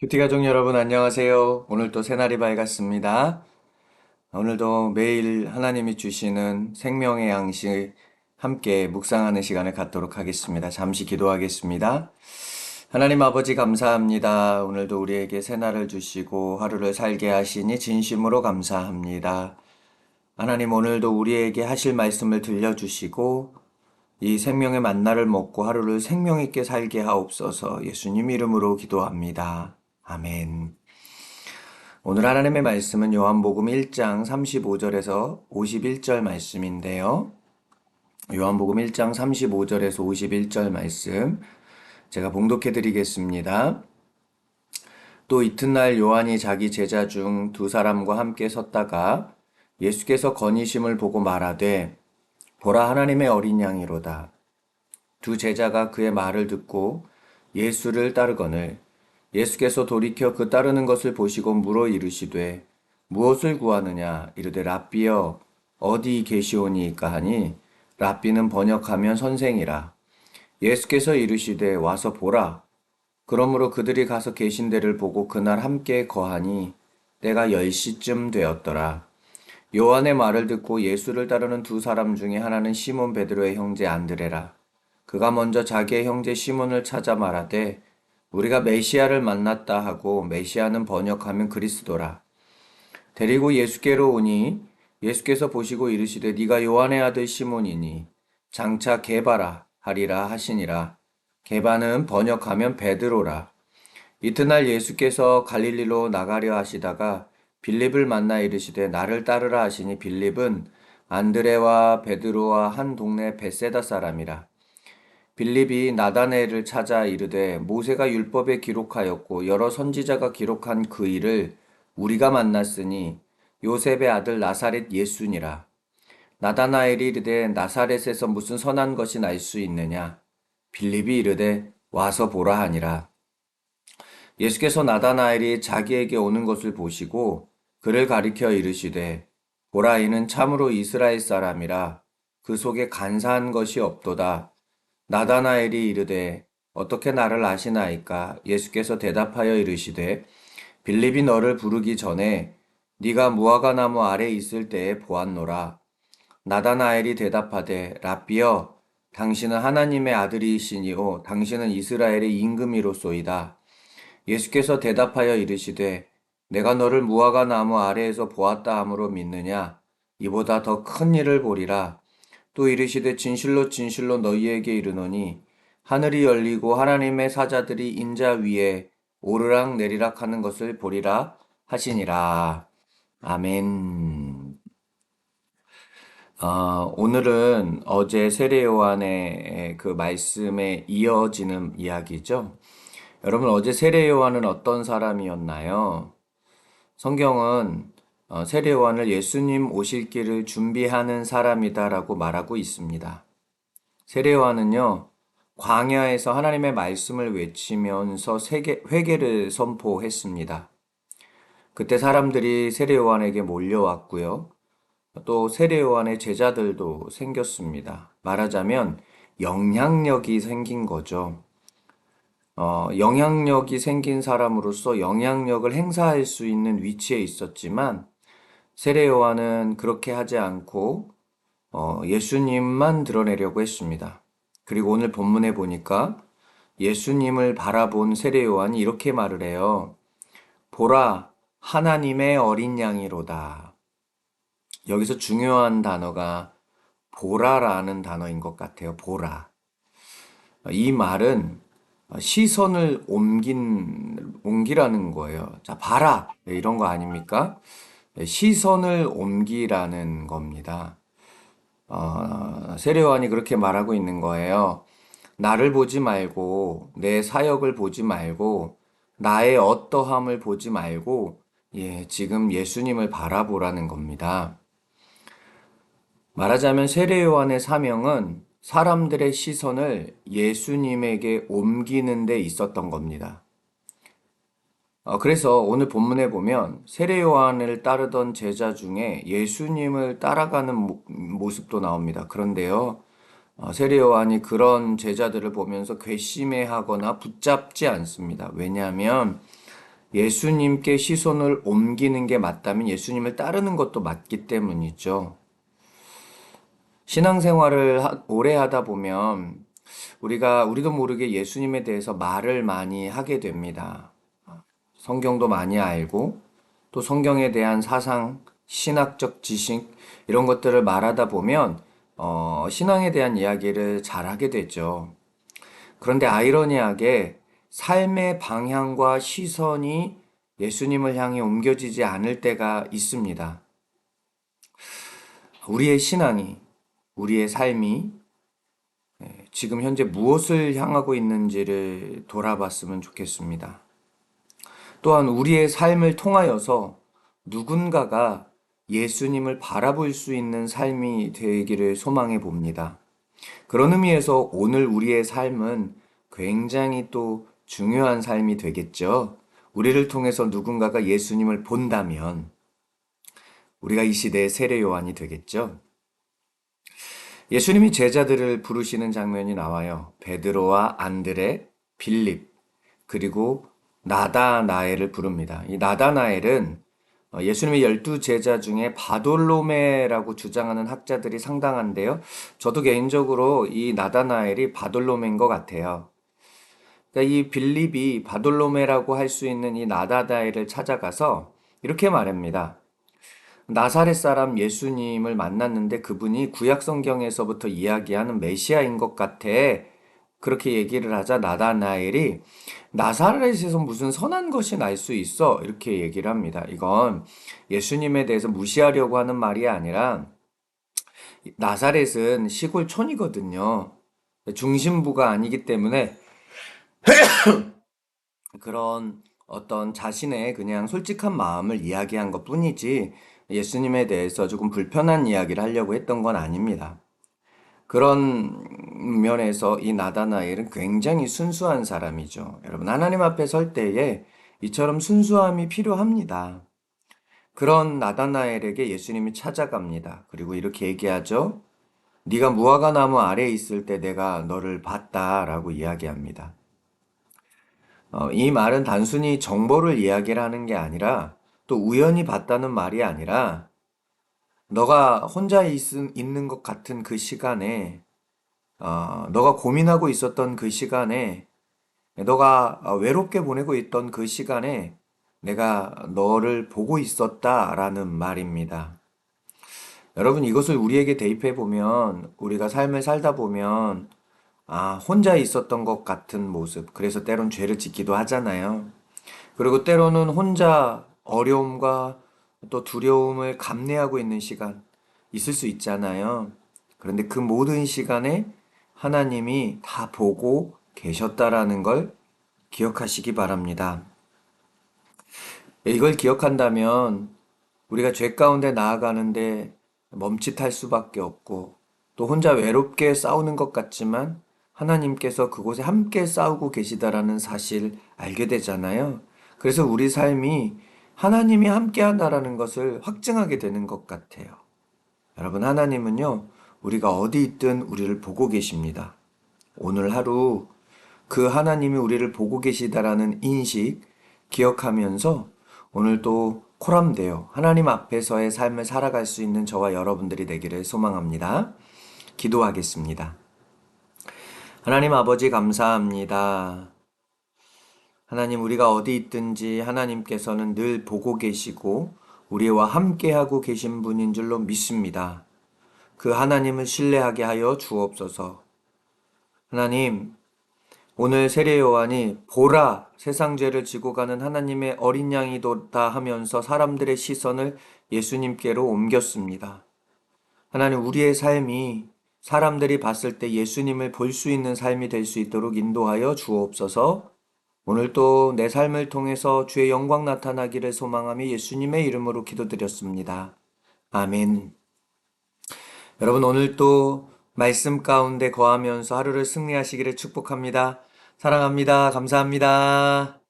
큐티 가족 여러분 안녕하세요. 오늘도 새날이 밝았습니다. 오늘도 매일 하나님이 주시는 생명의 양식 함께 묵상하는 시간을 갖도록 하겠습니다. 잠시 기도하겠습니다. 하나님 아버지 감사합니다. 오늘도 우리에게 새날을 주시고 하루를 살게 하시니 진심으로 감사합니다. 하나님 오늘도 우리에게 하실 말씀을 들려주시고 이 생명의 만나를 먹고 하루를 생명 있게 살게 하옵소서. 예수님 이름으로 기도합니다. 아멘. 오늘 하나님의 말씀은 요한복음 1장 35절에서 51절 말씀인데요. 요한복음 1장 35절에서 51절 말씀 제가 봉독해 드리겠습니다. 또 이튿날 요한이 자기 제자 중 두 사람과 함께 섰다가 예수께서 건의심을 보고 말하되 보라 하나님의 어린 양이로다. 두 제자가 그의 말을 듣고 예수를 따르거늘 예수께서 돌이켜 그 따르는 것을 보시고 물어 이르시되 무엇을 구하느냐 이르되 랍비여 어디 계시오니이까 하니 랍비는 번역하면 선생이라. 예수께서 이르시되 와서 보라. 그러므로 그들이 가서 계신 데를 보고 그날 함께 거하니 때가 10시쯤 되었더라. 요한의 말을 듣고 예수를 따르는 두 사람 중에 하나는 시몬 베드로의 형제 안드레라. 그가 먼저 자기의 형제 시몬을 찾아 말하되 우리가 메시아를 만났다 하고 메시아는 번역하면 그리스도라. 데리고 예수께로 오니 예수께서 보시고 이르시되 네가 요한의 아들 시몬이니 장차 게바라 하리라 하시니라. 게바는 번역하면 베드로라. 이튿날 예수께서 갈릴리로 나가려 하시다가 빌립을 만나 이르시되 나를 따르라 하시니 빌립은 안드레와 베드로와 한 동네 벳세다 사람이라. 빌립이 나다나엘을 찾아 이르되 모세가 율법에 기록하였고 여러 선지자가 기록한 그 일을 우리가 만났으니 요셉의 아들 나사렛 예수니라. 나다나엘이 이르되 나사렛에서 무슨 선한 것이 날 수 있느냐. 빌립이 이르되 와서 보라 하니라. 예수께서 나다나엘이 자기에게 오는 것을 보시고 그를 가리켜 이르시되 보라 이는 참으로 이스라엘 사람이라. 그 속에 간사한 것이 없도다. 나다나엘이 이르되 어떻게 나를 아시나이까? 예수께서 대답하여 이르시되 빌립이 너를 부르기 전에 네가 무화과 나무 아래 있을 때에 보았노라. 나다나엘이 대답하되 랍비여 당신은 하나님의 아들이시니요 당신은 이스라엘의 임금이로소이다. 예수께서 대답하여 이르시되 내가 너를 무화과 나무 아래에서 보았다 함으로 믿느냐? 이보다 더 큰 일을 보리라. 또 이르시되 진실로 진실로 너희에게 이르노니 하늘이 열리고 하나님의 사자들이 인자 위에 오르락 내리락 하는 것을 보리라 하시니라. 아멘. 오늘은 어제 세례 요한의 그 말씀에 이어지는 이야기죠. 여러분 어제 세례 요한은 어떤 사람이었나요? 성경은 세례 요한을 예수님 오실 길을 준비하는 사람이다라고 말하고 있습니다. 세례 요한은요, 광야에서 하나님의 말씀을 외치면서 회개를 선포했습니다. 그때 사람들이 세례 요한에게 몰려왔고요. 또 세례 요한의 제자들도 생겼습니다. 말하자면 영향력이 생긴 거죠. 영향력이 생긴 사람으로서 영향력을 행사할 수 있는 위치에 있었지만 세례 요한은 그렇게 하지 않고 예수님만 드러내려고 했습니다. 그리고 오늘 본문에 보니까 예수님을 바라본 세례 요한이 이렇게 말을 해요. 보라, 하나님의 어린 양이로다. 여기서 중요한 단어가 보라라는 단어인 것 같아요. 보라. 이 말은 시선을 옮기라는 거예요. 자, 봐라. 네, 이런 거 아닙니까? 네, 시선을 옮기라는 겁니다. 세례 요한이 그렇게 말하고 있는 거예요. 나를 보지 말고, 내 사역을 보지 말고, 나의 어떠함을 보지 말고, 지금 예수님을 바라보라는 겁니다. 말하자면 세례 요한의 사명은 사람들의 시선을 예수님에게 옮기는 데 있었던 겁니다. 그래서 오늘 본문에 보면 세례 요한을 따르던 제자 중에 예수님을 따라가는 모습도 나옵니다. 그런데요, 세례 요한이 그런 제자들을 보면서 괘씸해하거나 붙잡지 않습니다. 왜냐하면 예수님께 시선을 옮기는 게 맞다면 예수님을 따르는 것도 맞기 때문이죠. 신앙생활을 오래 하다 보면 우리도 모르게 예수님에 대해서 말을 많이 하게 됩니다. 성경도 많이 알고 또 성경에 대한 사상, 신학적 지식 이런 것들을 말하다 보면 신앙에 대한 이야기를 잘 하게 되죠. 그런데 아이러니하게 삶의 방향과 시선이 예수님을 향해 옮겨지지 않을 때가 있습니다. 우리의 신앙이, 우리의 삶이 지금 현재 무엇을 향하고 있는지를 돌아봤으면 좋겠습니다. 또한 우리의 삶을 통하여서 누군가가 예수님을 바라볼 수 있는 삶이 되기를 소망해 봅니다. 그런 의미에서 오늘 우리의 삶은 굉장히 또 중요한 삶이 되겠죠. 우리를 통해서 누군가가 예수님을 본다면 우리가 이 시대의 세례 요한이 되겠죠. 예수님이 제자들을 부르시는 장면이 나와요. 베드로와 안드레, 빌립, 그리고 나다나엘을 부릅니다. 이 나다나엘은 예수님의 12제자 중에 바돌로메라고 주장하는 학자들이 상당한데요. 저도 개인적으로 이 나다나엘이 바돌로메인 것 같아요. 그러니까 이 빌립이 바돌로메라고 할 수 있는 이 나다나엘을 찾아가서 이렇게 말합니다. 나사렛 사람 예수님을 만났는데 그분이 구약 성경에서부터 이야기하는 메시아인 것 같아. 그렇게 얘기를 하자 나다나엘이 나사렛에서 무슨 선한 것이 날 수 있어? 이렇게 얘기를 합니다. 이건 예수님에 대해서 무시하려고 하는 말이 아니라 나사렛은 시골촌이거든요. 중심부가 아니기 때문에 그런 어떤 자신의 그냥 솔직한 마음을 이야기한 것 뿐이지 예수님에 대해서 조금 불편한 이야기를 하려고 했던 건 아닙니다. 그런 면에서 이 나다나엘은 굉장히 순수한 사람이죠. 여러분, 하나님 앞에 설 때에 이처럼 순수함이 필요합니다. 그런 나다나엘에게 예수님이 찾아갑니다. 그리고 이렇게 얘기하죠. 네가 무화과 나무 아래에 있을 때 내가 너를 봤다라고 이야기합니다. 이 말은 단순히 정보를 이야기를 하는 게 아니라 또 우연히 봤다는 말이 아니라 너가 혼자 있는 것 같은 그 시간에 너가 고민하고 있었던 그 시간에 너가 외롭게 보내고 있던 그 시간에 내가 너를 보고 있었다라는 말입니다. 여러분 이것을 우리에게 대입해 보면 우리가 삶을 살다 보면 혼자 있었던 것 같은 모습. 그래서 때론 죄를 짓기도 하잖아요. 그리고 때로는 혼자 어려움과 또 두려움을 감내하고 있는 시간 있을 수 있잖아요. 그런데 그 모든 시간에 하나님이 다 보고 계셨다라는 걸 기억하시기 바랍니다. 이걸 기억한다면 우리가 죄 가운데 나아가는데 멈칫할 수밖에 없고 또 혼자 외롭게 싸우는 것 같지만 하나님께서 그곳에 함께 싸우고 계시다라는 사실 알게 되잖아요. 그래서 우리 삶이 하나님이 함께 한다라는 것을 확증하게 되는 것 같아요. 여러분, 하나님은요, 우리가 어디 있든 우리를 보고 계십니다. 오늘 하루 그 하나님이 우리를 보고 계시다라는 인식 기억하면서 오늘 또 코람되어 하나님 앞에서의 삶을 살아갈 수 있는 저와 여러분들이 되기를 소망합니다. 기도하겠습니다. 하나님 아버지 감사합니다. 하나님 우리가 어디 있든지 하나님께서는 늘 보고 계시고 우리와 함께하고 계신 분인 줄로 믿습니다. 그 하나님을 신뢰하게 하여 주옵소서. 하나님, 오늘 세례 요한이 보라 세상 죄를 지고 가는 하나님의 어린 양이도다 하면서 사람들의 시선을 예수님께로 옮겼습니다. 하나님 우리의 삶이 사람들이 봤을 때 예수님을 볼 수 있는 삶이 될 수 있도록 인도하여 주옵소서. 오늘 또 내 삶을 통해서 주의 영광 나타나기를 소망하며 예수님의 이름으로 기도드렸습니다. 아멘. 여러분 오늘 또 말씀 가운데 거하면서 하루를 승리하시기를 축복합니다. 사랑합니다. 감사합니다.